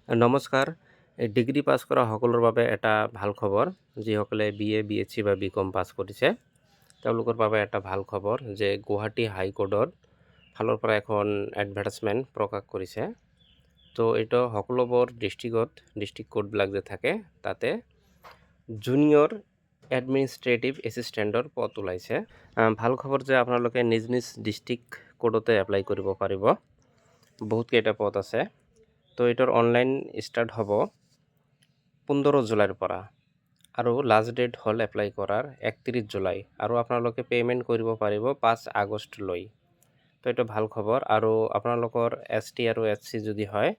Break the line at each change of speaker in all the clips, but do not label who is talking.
নমস্কাৰ। এই degree pass কৰা সকলৰ বাবে এটা ভাল খবৰ। যিসকলে BA BSc বা BCom পাছ কৰিছে তেওঁলোকৰ বাবে এটা ভাল খবৰ যে গুৱাহাটী হাইকোৰ্টৰ ফালৰ পৰা এখন এডভাৰ্টাইজমেণ্ট প্ৰকাশ কৰিছে। তো এইটো সকলোবোৰ ডিষ্ট্ৰিক্ট কোৰ্টবিলাক যে থাকে তাতে জুনিয়ৰ এডমিনিষ্ট্ৰেটিভ এছিষ্টেণ্টৰ পদ ওলাইছে। ভাল খবৰ যে আপোনালোকে নিজ নিজ ডিষ্ট্ৰিক্ট কোৰ্টতে এপ্লাই কৰিব পাৰিব। বহুতকেইটা পদ আছে। তো এইটোৰ অনলাইন ষ্টাৰ্ট হ'ব 15 জুলাইৰ পৰা আৰু লাষ্ট ডেট হ'ল এপ্লাই কৰাৰ 31 জুলাই আৰু আপোনালোকে পে'মেণ্ট কৰিব পাৰিব 5 আগষ্টলৈ। তো এইটো ভাল খবৰ। আৰু আপোনালোকৰ ST আৰু SC যদি হয়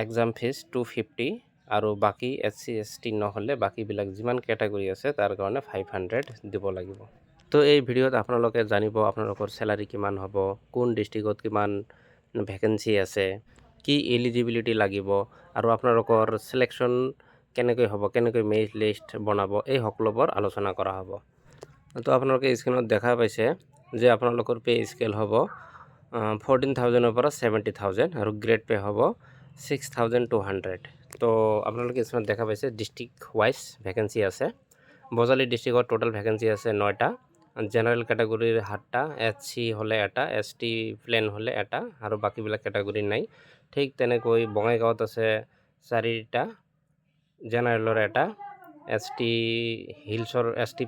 এক্সাম ফিজ 250 আৰু বাকী SC ST নহ'লে বাকীবিলাক যিমান কেটাগৰী আছে তাৰ কাৰণে 500 দিব লাগিব। তো এই ভিডিঅ'ত আপোনালোকে জানিব আপোনালোকৰ চেলাৰী কিমান হ'ব, কোন ডিষ্ট্ৰিক্টত কিমান ভেকেঞ্চি আছে, কি এলিজিবিলিটি লাগিব আৰু আপোনালোকৰ চিলেকশ্যন কেনেকৈ হ'ব, কেনেকৈ মেৰিট লিষ্ট বনাব, এই সকলোবোৰ আলোচনা কৰা হ'ব। তো আপোনালোকে স্ক্ৰীনত দেখা পাইছে যে আপোনালোকৰ পে স্কেল হ'ব 14,000ৰ পৰা 70,000 আৰু গ্ৰেড পে হ'ব 6,200। তো আপোনালোকে স্ক্ৰীনত দেখা পাইছে ডিষ্ট্ৰিক্ট ৱাইজ ভেকেঞ্চি আছে। বজালী ডিষ্ট্ৰিক্টত টোটাল ভেকেঞ্চি আছে 9টা, জেনাৰেল কেটাগৰীৰ 7টা, SC হ'লে এটা, ST প্লেন হ'লে এটা আৰু বাকীবিলাক কেটাগৰী নাই। ঠিক তেনেকৈ বঙাইগাঁৱত আছে 4টা, জেনাৰেলৰ এটা, ST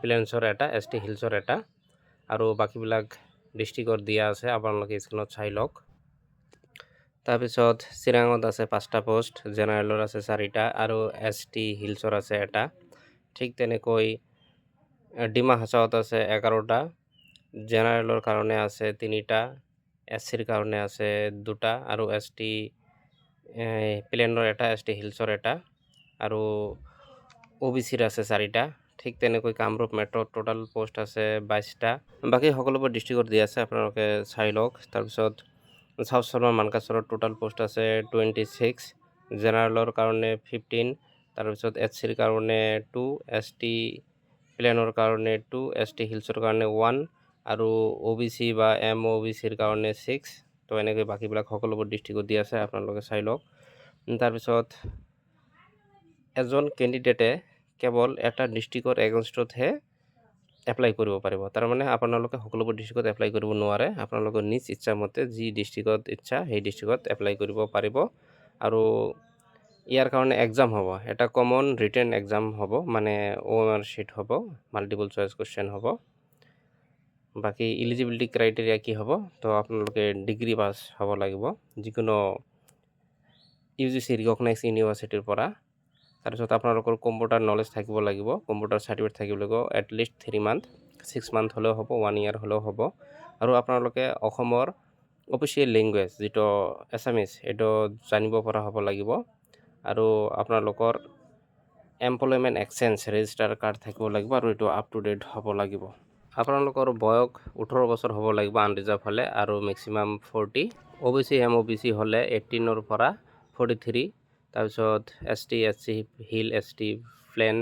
প্লেনছৰ এটা, ST হিলছৰ এটা আৰু বাকীবিলাক ডিষ্ট্ৰিক্টত দিয়া আছে, আপোনালোকে স্ক্ৰীনত চাই লওক। তাৰপিছত চিৰাঙত আছে 5টা পোষ্ট, জেনাৰেলৰ আছে 4টা আৰু ST হিলছৰ আছে এটা। ঠিক তেনেকৈ ডিমা হাছাওত আছে 11টা, জেনাৰেলৰ কাৰণে আছে 3টা, SCৰ কাৰণে আছে 2টা আৰু ST প্লেনৰ এটা, ST হিলছৰ এটা আৰু OBCৰ আছে 4টা। ঠিক তেনেকৈ কামৰূপ মেট্ৰত টোটাল পোষ্ট আছে 22টা। বাকী সকলোবোৰ ডিষ্ট্ৰিক্টত দিয়া আছে, আপোনালোকে চাই লওক। তাৰপিছত চাউথ চলমান মানকাচৰত টোটাল পোষ্ট আছে 26, জেনাৰেলৰ কাৰণে 15, তাৰপিছত SCৰ কাৰণে 2, ST প্লেনৰ কাৰণে 2, ST হিলছৰ কাৰণে 1 আৰু OBC বা MOBCৰ কাৰণে 6। তো এনেকৈ বাকীবিলাক সকলোবোৰ ডিষ্ট্ৰিক্টত দিয়া আছে, আপোনালোকে চাই লওক। তাৰপিছত এজন কেণ্ডিডেটে কেৱল এটা ডিষ্ট্ৰিক্টৰ এগেইনষ্টতহে এপ্লাই কৰিব পাৰিব। তাৰমানে আপোনালোকে সকলোবোৰ ডিষ্ট্ৰিক্টত এপ্লাই কৰিব নোৱাৰে। আপোনালোকৰ নিজ ইচ্ছামতে যি ডিষ্ট্ৰিক্টত ইচ্ছা সেই ডিষ্ট্ৰিক্টত এপ্লাই কৰিব পাৰিব। আৰু ইয়াৰ কাৰণে এক্সাম হ'ব, এটা কমন ৰিটেন এক্সাম হ'ব, মানে OMR শ্বীট হ'ব, মাল্টিপল চইচ কুৱেশ্যন হ'ব। বাকী ইলিজিবিলিটি ক্ৰাইটেৰিয়া কি হ'ব, তো আপোনালোকে ডিগ্ৰী পাছ হ'ব লাগিব যিকোনো UGC ৰিকগনাইজ ইউনিভাৰ্চিটিৰ পৰা। তাৰপিছত আপোনালোকৰ কম্পিউটাৰ নলেজ থাকিব লাগিব, কম্পিউটাৰ চাৰ্টিফিকেট থাকিব লাগিব, এটলিষ্ট 3 মান্থ, 6 মান্থ হ'লেও হ'ব, 1 year হ'লেও হ'ব। আৰু আপোনালোকে অসমৰ অফিচিয়েল লেংগুৱেজ যিটো এছামিছ এইটো জানিব পৰা হ'ব লাগিব। আৰু আপোনালোকৰ এমপ্লয়মেণ্ট এক্সচেঞ্জ ৰেজিষ্টাৰ কাৰ্ড থাকিব লাগিব আৰু এইটো আপ টু ডেট হ'ব লাগিব। আপোনালোকৰ বয়স 18 বছৰ হ'ব লাগিব আনৰিজাৰ্ভ হ'লে আৰু মেক্সিমাম 40। OBC MOBC হ'লে 18ৰ পৰা 43। তাৰপিছত ST SC hill ST plain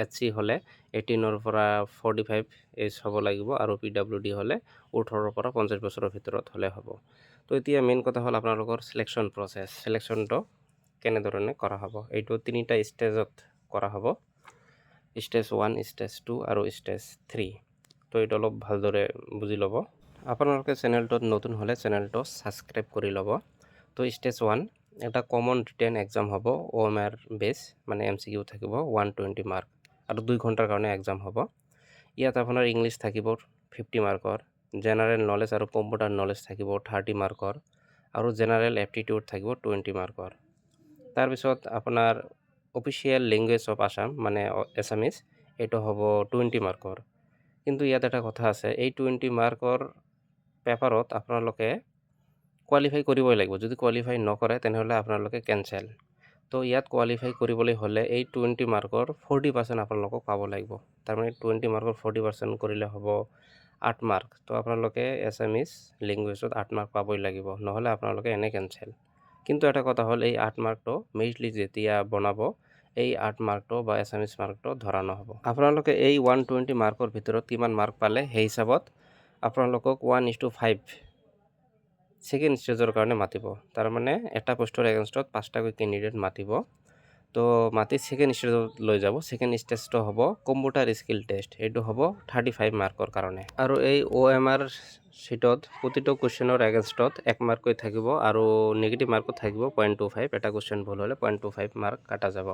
SC হ'লে 18ৰ পৰা 45 এজ হ'ব লাগিব আৰু PWD হ'লে 18ৰ পৰা 50 বছৰৰ ভিতৰত হ'লে হ'ব। তো এতিয়া মেইন কথা হ'ল আপোনালোকৰ চিলেকশ্যন প্ৰচেছ, চিলেকশ্যনটো কেনেধৰণে কৰা হ'ব। এইটো 3টা ষ্টেজত কৰা হ'ব, ষ্টেজ 1, ষ্টেজ 2 আৰু ষ্টেজ 3। তো এইটো অলপ ভালদৰে বুজি ল'ব। আপোনালোকে চেনেলটোত নতুন হ'লে চেনেলটো ছাবস্ক্ৰাইব কৰি ল'ব। তো ষ্টেজ 1 এটা কমন ৰিটেন এক্সাম হ'ব, OMR বেছ, মানে MCQ থাকিব 120 মাৰ্ক আৰু 2 ঘণ্টাৰ কাৰণে এক্সাম হ'ব। ইয়াত আপোনাৰ ইংলিছ থাকিব 50 মাৰ্কৰ, জেনাৰেল নলেজ আৰু কম্পিউটাৰ নলেজ থাকিব 30 মাৰ্কৰ আৰু জেনাৰেল এপ্টিটিউড থাকিব 20 মাৰ্কৰ। তাৰপিছত আপোনাৰ অফিচিয়েল লেংগুৱেজ অফ আছাম মানে এছামিছ এইটো হ'ব 20 মাৰ্কৰ। কিন্তু ইয়াত এটা কথা আছে, এই 20 মাৰ্কৰ পেপাৰত আপোনালোকে কোৱালিফাই কৰিবই লাগিব। যদি কোৱালিফাই নকৰে তেনেহ'লে আপোনালোকে কেনচেল। তো ইয়াত কোৱালিফাই কৰিবলৈ হ'লে এই 20 মাৰ্কৰ 40% আপোনালোকক পাব লাগিব। তাৰমানে 20 মাৰ্কৰ 40% কৰিলে হ'ব 8 মাৰ্ক। তো আপোনালোকে এছামিছ লেংগুৱেজত 8 মাৰ্ক পাবই লাগিব, নহ'লে আপোনালোকে এনে কেনচেল। কিন্তু এটা কথা হ'ল এই 8 মাৰ্কটো মেৰিট লিষ্ট যেতিয়া বনাব এই 8 মাৰ্কটো বা এছামিছ মাৰ্কটো ধৰা নহ'ব। আপোনালোকে এই 120 মাৰ্কৰ ভিতৰত কিমান মাৰ্ক পালে সেই হিচাপত আপোনালোকক 1:5 ছেকেণ্ড ষ্টেজৰ কাৰণে মাতিব। তাৰমানে এটা পোষ্টৰ এগেইনষ্টত 5টাকৈ কেণ্ডিডেট মাতিব। তো মাতি ছেকেণ্ড ষ্টেজত লৈ যাব। ছেকেণ্ড ষ্টেজটো হ'ব কম্পিউটাৰ স্কিল টেষ্ট। এইটো হ'ব 35 মাৰ্কৰ কাৰণে। আৰু এই OMR শ্বীটত প্ৰতিটো কুৱেশ্যনৰ এগেইনষ্টত 1 মাৰ্ককৈ থাকিব আৰু নেগেটিভ মাৰ্কো থাকিব 0.25। এটা কুৱেশ্যন ভুল হ'লে 0.25 মাৰ্ক কাটা যাব।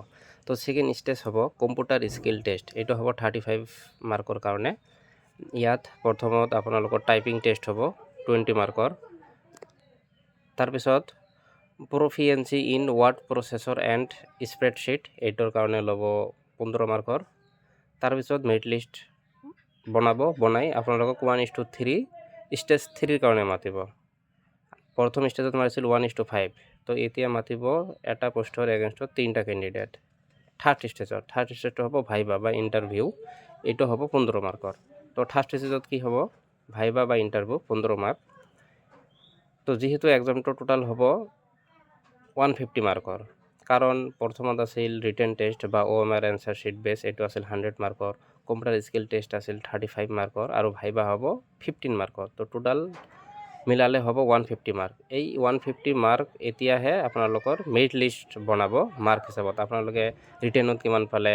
তো ছেকেণ্ড ষ্টেজ হ'ব কম্পিউটাৰ স্কিল টেষ্ট। এইটো হ'ব 35 মাৰ্কৰ কাৰণে। ইয়াত প্ৰথমত আপোনালোকৰ টাইপিং টেষ্ট হ'ব 20 মাৰ্কৰ। তাৰপিছত প্ৰফিয়েঞ্চি ইন ৱাৰ্ড প্ৰচেছৰ এণ্ড স্প্ৰেডশ্বীট, এইটোৰ কাৰণে ল'ব 15 মাৰ্কৰ। তাৰপিছত মেৰিট লিষ্ট বনাই আপোনালোকক 1:3 ষ্টেজ 3ৰ কাৰণে মাতিব। প্ৰথম ষ্টেজত মাৰিছিল 1:5। তো এতিয়া মাতিব এটা পোষ্টৰ এগেইনষ্টত 3টা কেণ্ডিডেট। থাৰ্ড ষ্টেজটো হ'ব ভাইবা বা ইণ্টাৰভিউ। এইটো হ'ব 15 মাৰ্কৰ। তো থাৰ্ড ষ্টেজত কি হ'ব? ভাইবা বা ইণ্টাৰভিউ 15 মাৰ্ক। তো যিহেতু এক্সামটো টোটাল হ'ব 150 মাৰ্কৰ, কাৰণ প্ৰথমত আছিল ৰিটেন টেষ্ট বা OMR এনচাৰ শ্বীট বেছ, এইটো আছিল 100 মাৰ্কৰ। কম্পিউটাৰ স্কিল টেষ্ট আছিল 35 মাৰ্কৰ আৰু ভাইবা হ'ব 15 মাৰ্কৰ। তো টোটাল মিলালে হ'ব 150 মাৰ্ক। এই 150 মাৰ্ক এতিয়াহে আপোনালোকৰ মেৰিট লিষ্ট বনাব মাৰ্ক হিচাপত। আপোনালোকে ৰিটেনত কিমান পালে,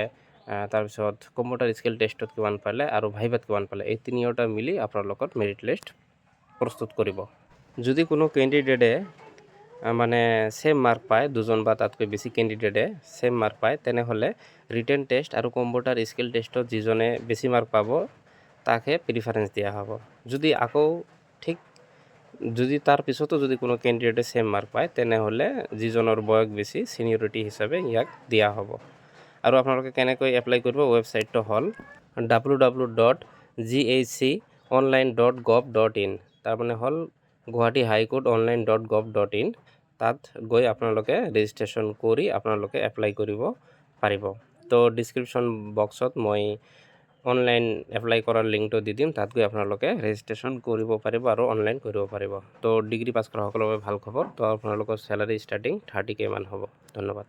তাৰপিছত কম্পিউটাৰ স্কিল টেষ্টত কিমান পালে আৰু ভাইভাত কিমান পালে, এই তিনিওটা মিলি আপোনালোকৰ মেৰিট লিষ্ট প্ৰস্তুত কৰিব। যদি কোনো কেণ্ডিডেটে মানে ছেম মাৰ্ক পায়, দুজন বা তাতকৈ বেছি কেণ্ডিডেটে ছেম মাৰ্ক পায়, তেনেহ'লে ৰিটেন টেষ্ট আৰু কম্পিউটাৰ স্কিল টেষ্টত যিজনে বেছি মাৰ্ক পাব তাকহে প্ৰিফাৰেঞ্চ দিয়া হ'ব। যদি তাৰ পিছতো যদি কোনো কেণ্ডিডেটে ছেম মাৰ্ক পায়, তেনেহ'লে যিজনৰ বয়স বেছি ছিনিয়ৰিটি হিচাপে ইয়াক দিয়া হ'ব। আৰু আপোনালোকে কেনেকৈ এপ্লাই কৰিব? ৱেবছাইটটো হ'ল www.ghconline.gov.in। তাৰমানে হ'ল গুৱাহাটী হাইকোৰ্ট online.gov.in। তাত গৈ আপোনালোকে ৰেজিষ্ট্ৰেশ্যন কৰি আপোনালোকে এপ্লাই কৰিব পাৰিব। তো ডিছক্ৰিপশ্যন বক্সত মই অনলাইন এপ্লাই কৰাৰ লিংকটো দি দিম। তাত গৈ আপোনালোকে ৰেজিষ্ট্ৰেশ্যন কৰিব পাৰিব আৰু অনলাইন কৰিব পাৰিব। তো ডিগ্ৰী পাছ কৰা সকলৰ বাবে ভাল খবৰ। তো আপোনালোকৰ চেলাৰী ষ্টাৰ্টিং 30K মান হ'ব। ধন্যবাদ।